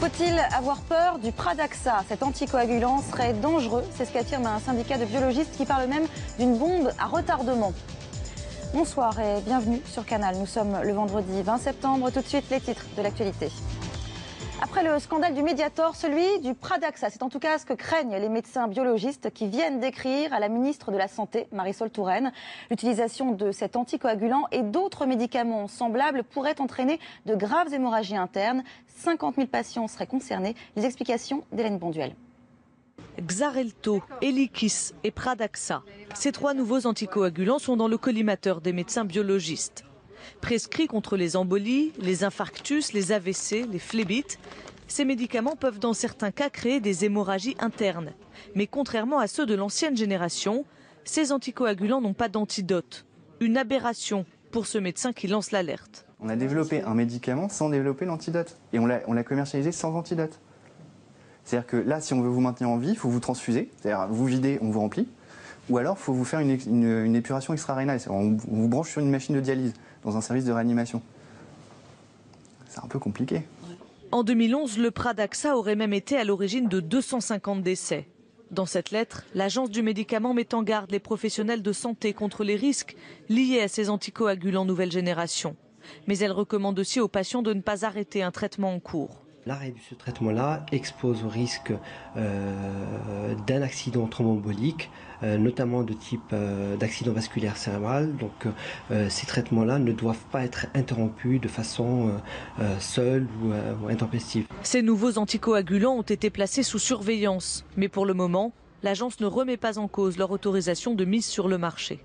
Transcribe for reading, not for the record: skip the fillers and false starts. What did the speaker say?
Faut-il avoir peur du Pradaxa? Cet anticoagulant serait dangereux, c'est ce qu'affirme un syndicat de biologistes qui parle même d'une bombe à retardement. Bonsoir et bienvenue sur Canal. Nous sommes le vendredi 20 septembre. Tout de suite, les titres de l'actualité. Après le scandale du Mediator, celui du Pradaxa, c'est en tout cas ce que craignent les médecins biologistes qui viennent d'écrire à la ministre de la Santé, Marisol Touraine. L'utilisation de cet anticoagulant et d'autres médicaments semblables pourrait entraîner de graves hémorragies internes. 50 000 patients seraient concernés. Les explications d'Hélène Bonduel. Xarelto, Eliquis et Pradaxa. Ces trois nouveaux anticoagulants sont dans le collimateur des médecins biologistes. Prescrits contre les embolies, les infarctus, les AVC, les phlébites, ces médicaments peuvent dans certains cas créer des hémorragies internes. Mais contrairement à ceux de l'ancienne génération, ces anticoagulants n'ont pas d'antidote. Une aberration pour ce médecin qui lance l'alerte. On a développé un médicament sans développer l'antidote. Et on l'a commercialisé sans antidote. C'est-à-dire que là, si on veut vous maintenir en vie, il faut vous transfuser. C'est-à-dire vous videz, on vous remplit. Ou alors, il faut vous faire une épuration extra-rénale. On vous branche sur une machine de dialyse dans un service de réanimation. C'est un peu compliqué. En 2011, le Pradaxa aurait même été à l'origine de 250 décès. Dans cette lettre, l'Agence du médicament met en garde les professionnels de santé contre les risques liés à ces anticoagulants nouvelle génération. Mais elle recommande aussi aux patients de ne pas arrêter un traitement en cours. L'arrêt de ce traitement-là expose au risque d'un accident thromboembolique, notamment de type d'accident vasculaire cérébral. Donc ces traitements-là ne doivent pas être interrompus de façon seule ou intempestive. Ces nouveaux anticoagulants ont été placés sous surveillance. Mais pour le moment, l'agence ne remet pas en cause leur autorisation de mise sur le marché.